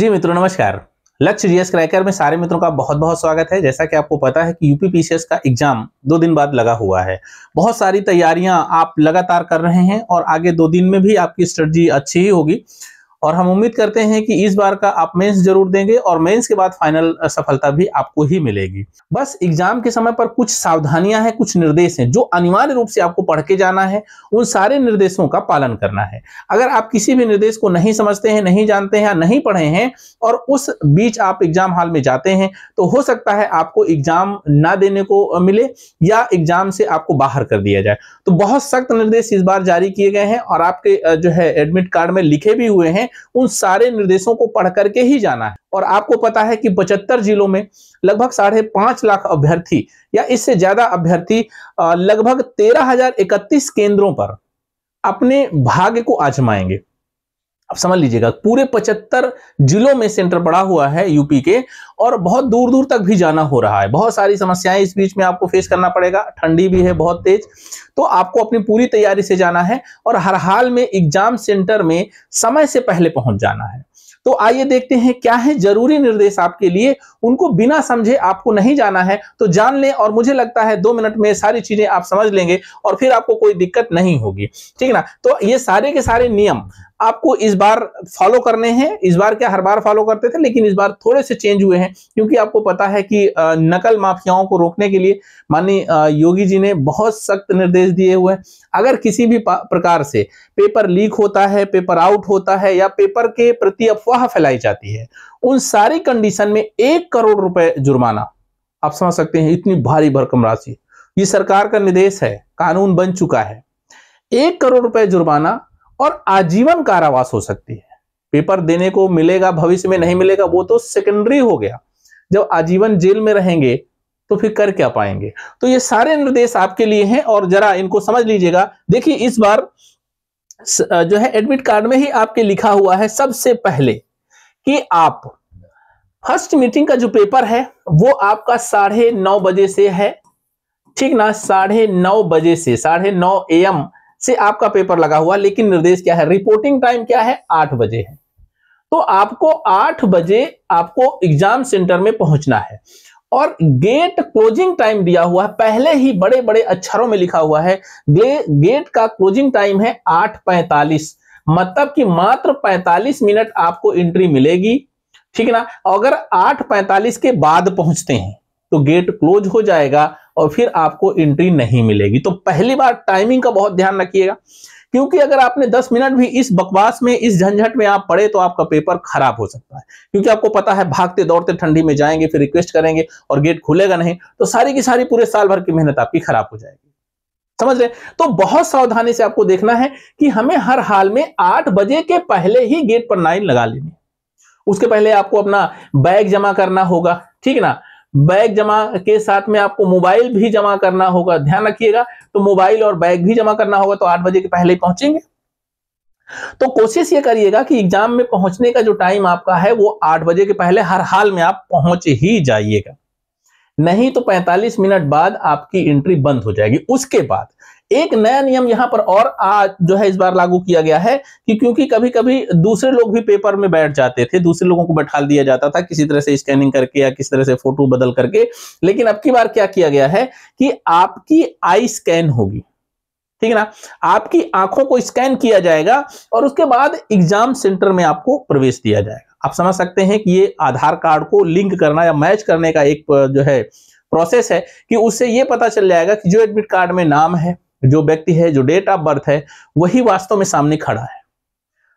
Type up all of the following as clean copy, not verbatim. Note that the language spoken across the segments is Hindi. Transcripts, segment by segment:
जी मित्रों नमस्कार। लक्ष्य जीएस क्रैकर में सारे मित्रों का बहुत बहुत स्वागत है। जैसा कि आपको पता है कि यूपी पीसीएस का एग्जाम 2 दिन बाद लगा हुआ है। बहुत सारी तैयारियां आप लगातार कर रहे हैं और आगे 2 दिन में भी आपकी स्ट्रेटजी अच्छी ही होगी और हम उम्मीद करते हैं कि इस बार का आप मेंस जरूर देंगे और मेंस के बाद फाइनल सफलता भी आपको ही मिलेगी। बस एग्जाम के समय पर कुछ सावधानियां हैं, कुछ निर्देश हैं जो अनिवार्य रूप से आपको पढ़ के जाना है। उन सारे निर्देशों का पालन करना है। अगर आप किसी भी निर्देश को नहीं समझते हैं, नहीं जानते हैं या नहीं पढ़े हैं और उस बीच आप एग्जाम हॉल में जाते हैं तो हो सकता है आपको एग्जाम ना देने को मिले या एग्जाम से आपको बाहर कर दिया जाए। तो बहुत सख्त निर्देश इस बार जारी किए गए हैं और आपके जो है एडमिट कार्ड में लिखे भी हुए हैं। उन सारे निर्देशों को पढ़ करके ही जाना है। और आपको पता है कि 75 जिलों में लगभग 5.5 लाख अभ्यर्थी या इससे ज्यादा अभ्यर्थी लगभग 13,031 केंद्रों पर अपने भाग्य को आजमाएंगे। अब समझ लीजिएगा, पूरे 75 जिलों में सेंटर पड़ा हुआ है यूपी के और बहुत दूर दूर तक भी जाना हो रहा है। बहुत सारी समस्याएं इस बीच में आपको फेस करना पड़ेगा। ठंडी भी है बहुत तेज, तो आपको अपनी पूरी तैयारी से जाना है और हर हाल में एग्जाम सेंटर में समय से पहले पहुंच जाना है। तो आइए देखते हैं क्या है जरूरी निर्देश आपके लिए। उनको बिना समझे आपको नहीं जाना है तो जान लें और मुझे लगता है 2 मिनट में सारी चीजें आप समझ लेंगे और फिर आपको कोई दिक्कत नहीं होगी। ठीक है ना। तो ये सारे के सारे नियम आपको इस बार फॉलो करने हैं। इस बार क्या हर बार फॉलो करते थे, लेकिन इस बार थोड़े से चेंज हुए हैं क्योंकि आपको पता है कि नकल माफियाओं को रोकने के लिए माननीय योगी जी ने बहुत सख्त निर्देश दिए हुए हैं। अगर किसी भी प्रकार से पेपर लीक होता है, पेपर आउट होता है या पेपर के प्रति अफवाह फैलाई जाती है, उन सारी कंडीशन में 1 करोड़ रुपए जुर्माना। आप समझ सकते हैं इतनी भारी भरकम राशि। ये सरकार का निर्देश है, कानून बन चुका है। 1 करोड़ रुपए जुर्माना और आजीवन कारावास हो सकती है। पेपर देने को मिलेगा, भविष्य में नहीं मिलेगा वो तो सेकेंडरी हो गया। जब आजीवन जेल में रहेंगे तो फिर कर क्या पाएंगे। तो ये सारे निर्देश आपके लिए हैं और जरा इनको समझ लीजिएगा। देखिए इस बार जो है एडमिट कार्ड में ही आपके लिखा हुआ है सबसे पहले कि आप फर्स्ट मीटिंग का जो पेपर है वो आपका 9:30 बजे से है। ठीक ना, 9:30 बजे से 9:30 AM से आपका पेपर लगा हुआ। लेकिन निर्देश क्या है, रिपोर्टिंग टाइम क्या है, 8 बजे है। तो आपको 8 बजे आपको एग्जाम सेंटर में पहुंचना है और गेट क्लोजिंग टाइम दिया हुआ है, पहले ही बड़े बड़े अक्षरों में लिखा हुआ है। गेट का क्लोजिंग टाइम है 8:45, मतलब कि मात्र 45 मिनट आपको एंट्री मिलेगी। ठीक है ना। अगर 8:45 के बाद पहुंचते हैं तो गेट क्लोज हो जाएगा और फिर आपको एंट्री नहीं मिलेगी। तो पहली बार टाइमिंग का बहुत ध्यान रखिएगा, क्योंकि अगर आपने 10 मिनट भी इस बकवास में, इस झंझट में आप पड़े तो आपका पेपर खराब हो सकता है। क्योंकि आपको पता है भागते दौड़ते ठंडी में जाएंगे, फिर रिक्वेस्ट करेंगे और गेट खुलेगा नहीं तो सारी की सारी पूरे साल भर की मेहनत आपकी खराब हो जाएगी। समझ रहे। तो बहुत सावधानी से आपको देखना है कि हमें हर हाल में 8 बजे के पहले ही गेट पर लाइन लगा लेनी है। उसके पहले आपको अपना बैग जमा करना होगा। ठीक है ना। बैग जमा के साथ में आपको मोबाइल भी जमा करना होगा, ध्यान रखिएगा। तो मोबाइल और बैग भी जमा करना होगा। तो 8 बजे के पहले पहुंचेंगे। तो कोशिश ये करिएगा कि एग्जाम में पहुंचने का जो टाइम आपका है वो 8 बजे के पहले हर हाल में आप पहुंच ही जाइएगा। नहीं तो 45 मिनट बाद आपकी एंट्री बंद हो जाएगी। उसके बाद एक नया नियम यहां पर और आज जो है इस बार लागू किया गया है कि क्योंकि कभी कभी दूसरे लोग भी पेपर में बैठ जाते थे, दूसरे लोगों को बैठा दिया जाता था किसी तरह से स्कैनिंग करके या किसी तरह से फोटो बदल करके। लेकिन अब की बार क्या किया गया है कि आपकी आई स्कैन होगी। ठीक है ना। आपकी आंखों को स्कैन किया जाएगा और उसके बाद एग्जाम सेंटर में आपको प्रवेश दिया जाएगा। आप समझ सकते हैं कि ये आधार कार्ड को लिंक करना या मैच करने का एक जो है प्रोसेस है कि उससे ये पता चल जाएगा कि जो एडमिट कार्ड में नाम है, जो व्यक्ति है, जो डेट ऑफ बर्थ है, वही वास्तव में सामने खड़ा है।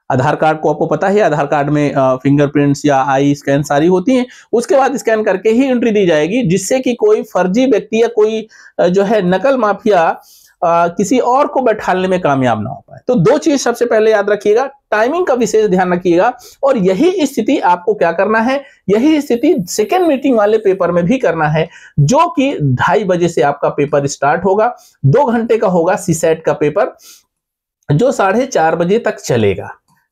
आधार कार्ड को आपको पता है, आधार कार्ड में फिंगरप्रिंट्स या आई स्कैन सारी होती हैं। उसके बाद स्कैन करके ही एंट्री दी जाएगी, जिससे कि कोई फर्जी व्यक्ति या कोई जो है नकल माफिया किसी और को बैठाने में कामयाब ना हो पाए। तो 2 चीज सबसे पहले याद रखिएगा, टाइमिंग का विशेष ध्यान रखिएगा। और यही स्थिति आपको क्या करना है, यही स्थिति सेकेंड मीटिंग वाले पेपर में भी करना है, जो कि 2:30 बजे से आपका पेपर स्टार्ट होगा। 2 घंटे का होगा सीसेट का पेपर, जो 4:30 बजे तक चलेगा।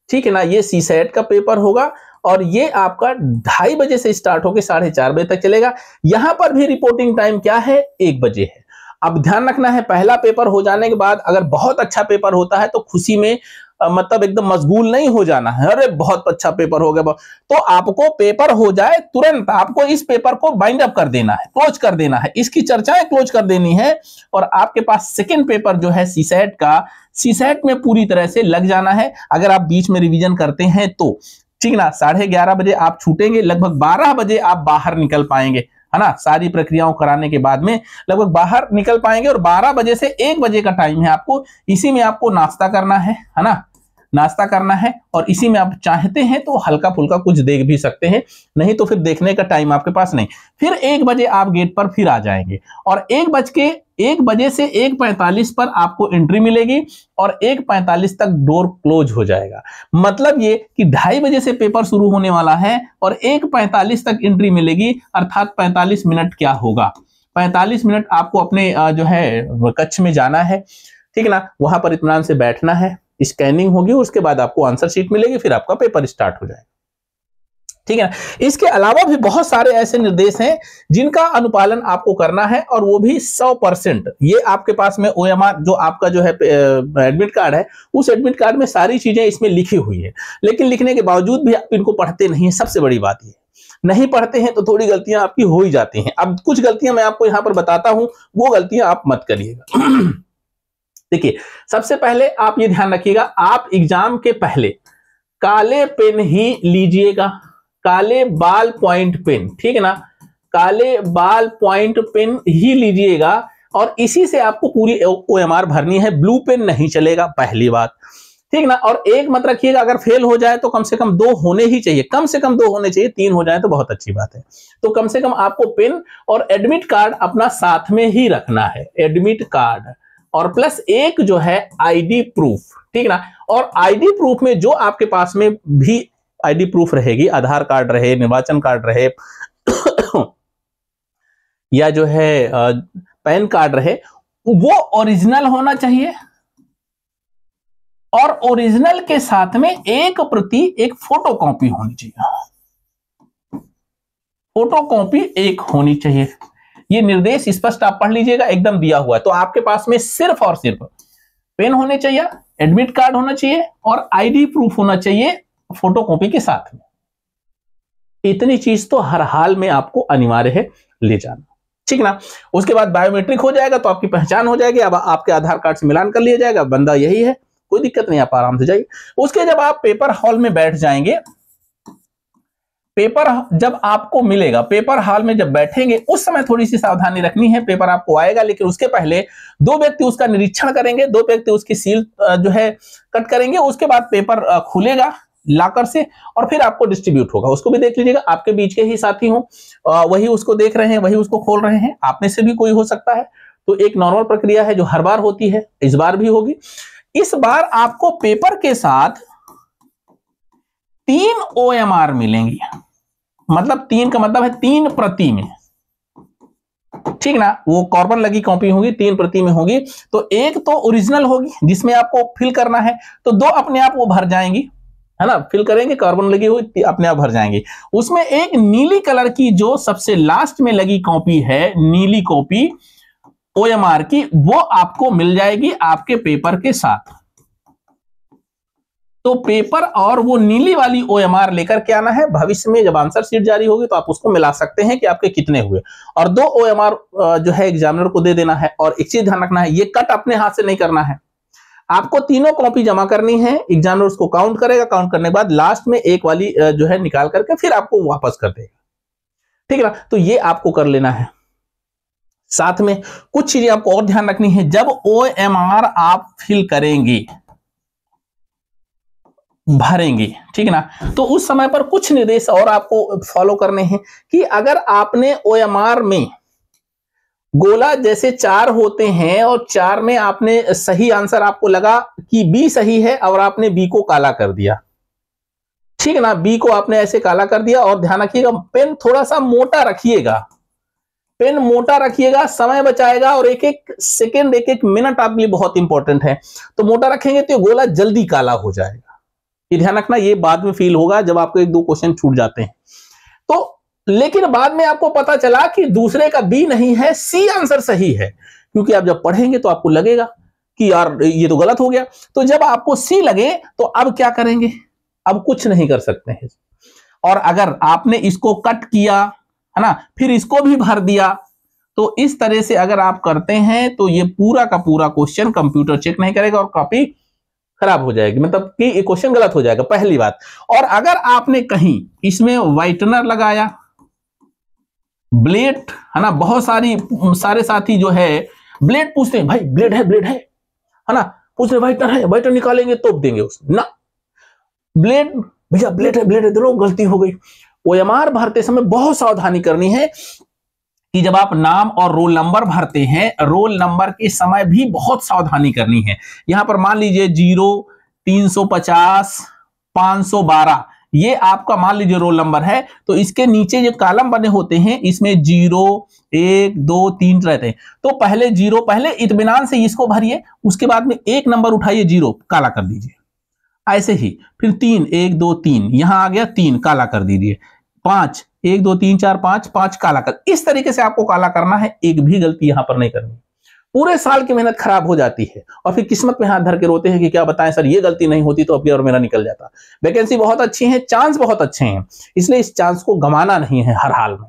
ठीक है ना। ये सीसेट का पेपर होगा और ये आपका 2:30 बजे से स्टार्ट होकर 4:30 बजे तक चलेगा। यहां पर भी रिपोर्टिंग टाइम क्या है, 1 बजे है। अब ध्यान रखना है, पहला पेपर हो जाने के बाद अगर बहुत अच्छा पेपर होता है तो खुशी में मतलब एकदम मशगूल नहीं हो जाना है, अरे बहुत अच्छा पेपर हो गया, तो आपको पेपर हो जाए तुरंत आपको इस पेपर को बाइंड अप कर देना है, क्लोज कर देना है, इसकी चर्चाएं क्लोज कर देनी है, और आपके पास सेकेंड पेपर जो है सीसेट का, सीसेट में पूरी तरह से लग जाना है। अगर आप बीच में रिवीजन करते हैं तो ठीक ना, 11:30 बजे आप छूटेंगे, लगभग 12 बजे आप बाहर निकल पाएंगे, है ना, सारी प्रक्रियाओं कराने के बाद में लगभग बाहर निकल पाएंगे। और 12 बजे से 1 बजे का टाइम है आपको, इसी में आपको नाश्ता करना है ना, नाश्ता करना है, और इसी में आप चाहते हैं तो हल्का फुल्का कुछ देख भी सकते हैं, नहीं तो फिर देखने का टाइम आपके पास नहीं। फिर 1 बजे आप गेट पर फिर आ जाएंगे, और 1 बजे से 1:45 पर आपको एंट्री मिलेगी, और 1:45 तक डोर क्लोज हो जाएगा। मतलब ये कि 2:30 बजे से पेपर शुरू होने वाला है और 1:45 तक एंट्री मिलेगी, अर्थात 45 मिनट क्या होगा, 45 मिनट आपको अपने जो है कक्ष में जाना है, ठीक ना, वहां पर इत्मीनान से बैठना है, स्कैनिंग होगी, उसके बाद आपको आंसर शीट मिलेगी, फिर आपका पेपर स्टार्ट हो जाएगा, ठीक है। इसके अलावा भी बहुत सारे ऐसे निर्देश हैं जिनका अनुपालन आपको करना है, और वो भी 100%। ये आपके पास में OMR जो आपका जो है एडमिट कार्ड है, उस एडमिट कार्ड में सारी चीजें इसमें लिखी हुई है, लेकिन लिखने के बावजूद भी आप इनको पढ़ते नहीं है। सबसे बड़ी बात ये, नहीं पढ़ते हैं तो थोड़ी गलतियां आपकी हो ही जाती हैं। अब कुछ गलतियां मैं आपको यहां पर बताता हूं, वो गलतियां आप मत करिएगा। देखिए, सबसे पहले आप ये ध्यान रखिएगा, आप एग्जाम के पहले काले पेन ही लीजिएगा, काले बाल पॉइंट पेन, ठीक है ना, काले बाल पॉइंट पेन ही लीजिएगा, और इसी से आपको पूरी OMR भरनी है, ब्लू पेन नहीं चलेगा, पहली बात, ठीक ना। और एक मत रखिएगा, अगर फेल हो जाए तो कम से कम 2 होने ही चाहिए, कम से कम 2 होने चाहिए, 3 हो जाए तो बहुत अच्छी बात है। तो कम से कम आपको पेन और एडमिट कार्ड अपना साथ में ही रखना है, एडमिट कार्ड और प्लस एक जो है आईडी प्रूफ, ठीक ना। और आईडी प्रूफ में जो आपके पास में भी आईडी प्रूफ रहेगी, आधार कार्ड रहे, निर्वाचन कार्ड रहे या जो है पैन कार्ड रहे, वो ओरिजिनल होना चाहिए, और ओरिजिनल के साथ में एक प्रति एक फोटो कॉपी होनी चाहिए, फोटो कॉपी एक होनी चाहिए। ये निर्देश स्पष्ट आप पढ़ लीजिएगा, एकदम दिया हुआ है। तो आपके पास में सिर्फ और सिर्फ पेन होने चाहिए, एडमिट कार्ड होना चाहिए, और आईडी प्रूफ होना चाहिए फोटोकॉपी के साथ में। इतनी चीज तो हर हाल में आपको अनिवार्य है ले जाना, ठीक ना। उसके बाद बायोमेट्रिक हो जाएगा, तो आपकी पहचान हो जाएगी, अब आपके आधार कार्ड से मिलान कर लिया जाएगा, बंदा यही है, कोई दिक्कत नहीं, आप आराम से जाइए। उसके जब आप पेपर हॉल में बैठ जाएंगे, पेपर जब आपको मिलेगा, पेपर हॉल में जब बैठेंगे, उस समय थोड़ी सी सावधानी रखनी है। पेपर आपको आएगा, लेकिन उसके पहले 2 व्यक्ति उसका निरीक्षण करेंगे, 2 व्यक्ति उसकी सील जो है कट करेंगे, उसके बाद पेपर खुलेगा लाकर से, और फिर आपको डिस्ट्रीब्यूट होगा। उसको भी देख लीजिएगा, आपके बीच के ही साथी हो, वही उसको देख रहे हैं, वही उसको खोल रहे हैं, आप में से भी कोई हो सकता है। तो एक नॉर्मल प्रक्रिया है जो हर बार होती है, इस बार भी होगी। इस बार आपको पेपर के साथ 3 OMR मिलेंगी, मतलब 3 का मतलब है 3 प्रति में, ठीक ना। वो कार्बन लगी कॉपी होगी, 3 प्रति में होगी। तो एक तो ओरिजिनल होगी जिसमें आपको फिल करना है, तो 2 अपने आप वो भर जाएंगी, है ना, फिल करेंगे, कार्बन लगी हुई अपने आप भर जाएंगी। उसमें एक नीली कलर की जो सबसे लास्ट में लगी कॉपी है, नीली कॉपी OMR की, वो आपको मिल जाएगी आपके पेपर के साथ। तो पेपर और वो नीली वाली OMR लेकर के आना है। भविष्य में जब आंसर शीट जारी होगी तो आप उसको मिला सकते हैं कि आपके कितने हुए, और 2 OMR जो है एग्जामिनर को दे देना है। और एक चीज ध्यान रखना है, ये कट अपने हाथ से नहीं करना है, आपको तीनों कॉपी जमा करनी है, एग्जामिनर उसको काउंट करेगा, काउंट करने के बाद लास्ट में एक वाली जो है निकाल करके फिर आपको वापस कर देगा, ठीक है ना। तो ये आपको कर लेना है। साथ में कुछ चीजें आपको और ध्यान रखनी है, जब OMR आप फिल करेंगे, भरेंगे, ठीक है ना, तो उस समय पर कुछ निर्देश और आपको फॉलो करने हैं कि अगर आपने OMR में गोला जैसे 4 होते हैं और 4 में आपने सही आंसर आपको लगा कि B सही है, और आपने B को काला कर दिया, ठीक है ना, B को आपने ऐसे काला कर दिया। और ध्यान रखिएगा, पेन थोड़ा सा मोटा रखिएगा, पेन मोटा रखिएगा, समय बचाएगा, और एक एक सेकेंड, एक एक मिनट आपके लिए बहुत इंपॉर्टेंट है। तो मोटा रखेंगे तो गोला जल्दी काला हो जाएगा, ये ध्यान रखना। ये बाद में फील होगा जब आपको 1-2 क्वेश्चन छूट जाते हैं तो, लेकिन बाद में आपको पता चला कि दूसरे का B नहीं है, C आंसर सही है, क्योंकि आप जब पढ़ेंगे तो आपको लगेगा कि यार ये तो गलत हो गया। तो जब आपको सी लगे तो अब क्या करेंगे, अब कुछ नहीं कर सकते हैं। और अगर आपने इसको कट किया है ना, फिर इसको भी भर दिया, तो इस तरह से अगर आप करते हैं तो ये पूरा का पूरा क्वेश्चन कंप्यूटर चेक नहीं करेगा और कॉपी खराब हो जाएगी, मतलब कि ये क्वेश्चन गलत हो जाएगा, पहली बात। और अगर आपने कहीं इसमें व्हाइटनर लगाया, ब्लेड है ना, बहुत सारे साथी जो है ब्लेड पूछते हैं, भाई ब्लेड है ना, पूछ रहे व्हाइटनर है, व्हाइटनर निकालेंगे तोप देंगे उसमें ना, ब्लेड भैया ब्लेड है, दोनों गलती हो गई। ओएमआर भरते समय बहुत सावधानी करनी है कि जब आप नाम और रोल नंबर भरते हैं, रोल नंबर के समय भी बहुत सावधानी करनी है। यहां पर मान लीजिए 0, 350, 512, ये आपका मान लीजिए रोल नंबर है, तो इसके नीचे जो कॉलम बने होते हैं इसमें 0, 1, 2, 3 रहते हैं। तो पहले 0, पहले इत्मीनान से इसको भरिए, उसके बाद में एक नंबर उठाइए 0 काला कर दीजिए, ऐसे ही फिर 3, 1, 2, 3 यहां आ गया 3 काला कर दीजिए, 5, 1, 2, 3, 4, 5 काला कर, इस तरीके से आपको काला करना है, एक भी गलती यहां पर नहीं करनी। पूरे साल की मेहनत खराब हो जाती है और फिर किस्मत में हाथ धर के रोते हैं कि क्या बताएं सर, ये गलती नहीं होती तो अब और मेरा निकल जाता। वैकेंसी बहुत अच्छी है, चांस बहुत अच्छे हैं, इसलिए इस चांस को गंवाना नहीं है हर हाल में।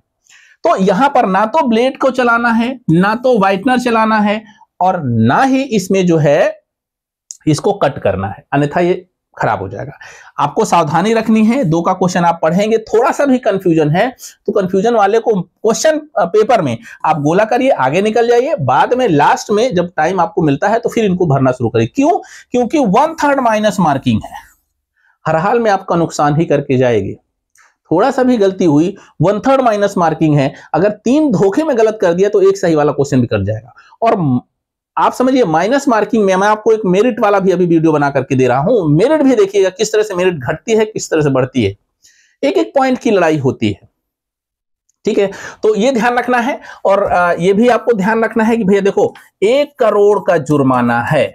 तो यहां पर ना तो ब्लेड को चलाना है, ना तो व्हाइटनर चलाना है, और ना ही इसमें जो है इसको कट करना है, अन्यथा ये खराब हो जाएगा। आपको सावधानी रखनी है। 2 का क्वेश्चन आप पढ़ेंगे, थोड़ा सा भी कंफ्यूजन है तो कंफ्यूजन वाले को क्वेश्चन पेपर में आप गोला करिए, आगे निकल जाइए, बाद में लास्ट में जब टाइम आपको मिलता है तो फिर इनको भरना शुरू करिए। क्यों? क्योंकि 1/3 माइनस मार्किंग है, हर हाल में आपका नुकसान ही करके जाएगी। थोड़ा सा भी गलती हुई 1/3 माइनस मार्किंग है, अगर 3 धोखे में गलत कर दिया तो एक सही वाला क्वेश्चन भी कट जाएगा। और आप समझिए माइनस मार्किंग में मैं आपको एक मेरिट वाला भी अभी वीडियो बना करके दे रहा हूं, मेरिट भी देखिएगा किस तरह से मेरिट घटती है, किस तरह से बढ़ती है, एक पॉइंट की लड़ाई होती है। ठीक है, तो ये ध्यान रखना है। और ये भी आपको ध्यान रखना है कि भैया देखो 1 करोड़ का जुर्माना है,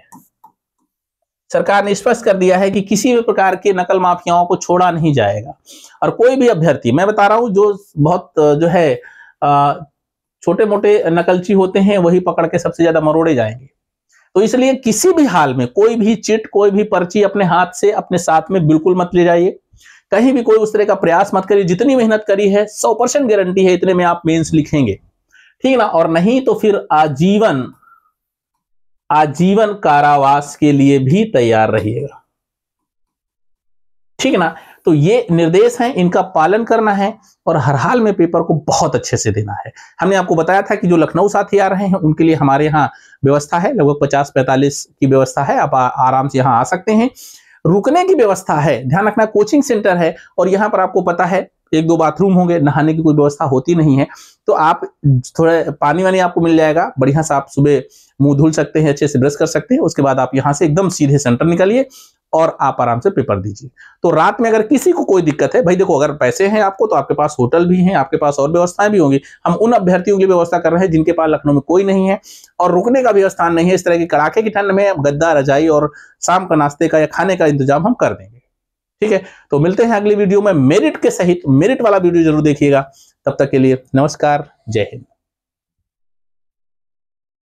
सरकार ने स्पष्ट कर दिया है कि किसी भी प्रकार के नकल माफियाओं को छोड़ा नहीं जाएगा। और कोई भी अभ्यर्थी, मैं बता रहा हूं, जो बहुत जो है छोटे मोटे नकलची होते हैं वही पकड़ के सबसे ज्यादा मरोड़े जाएंगे। तो इसलिए किसी भी हाल में कोई भी चिट, कोई भी पर्ची अपने हाथ से अपने साथ में बिल्कुल मत ले जाइए, कहीं भी कोई उस तरह का प्रयास मत करिए। जितनी मेहनत करी है 100% गारंटी है इतने में आप मेंस लिखेंगे, ठीक ना, और नहीं तो फिर आजीवन कारावास के लिए भी तैयार रहिएगा, ठीक ना। तो ये निर्देश हैं, इनका पालन करना है और हर हाल में पेपर को बहुत अच्छे से देना है। हमने आपको बताया था कि जो लखनऊ साथी आ रहे हैं उनके लिए हमारे यहाँ व्यवस्था है, लगभग 50-45 की व्यवस्था है, आप आराम से यहाँ आ सकते हैं। रुकने की व्यवस्था है, ध्यान रखना, कोचिंग सेंटर है और यहाँ पर आपको पता है 1-2 बाथरूम होंगे, नहाने की कोई व्यवस्था होती नहीं है। तो आप थोड़ा पानी वानी आपको मिल जाएगा बढ़िया सा, आप सुबह मुंह धुल सकते हैं, अच्छे से ब्रश कर सकते हैं, उसके बाद आप यहाँ से एकदम सीधे सेंटर निकलिए और आप आराम से पेपर दीजिए। तो रात में अगर किसी को कोई दिक्कत है, भाई देखो अगर पैसे हैं आपको तो आपके पास होटल भी हैं, आपके पास और व्यवस्थाएं भी होंगी। हम उन अभ्यर्थियों की व्यवस्था कर रहे हैं जिनके पास लखनऊ में कोई नहीं है और रुकने का भी स्थान नहीं है। इस तरह की कड़ाके की ठंड में गद्दा, रजाई और शाम का नाश्ते का या खाने का इंतजाम हम कर देंगे, ठीक है। तो मिलते हैं अगली वीडियो में, मेरिट के सहित, मेरिट वाला वीडियो जरूर देखिएगा। तब तक के लिए नमस्कार, जय हिंद।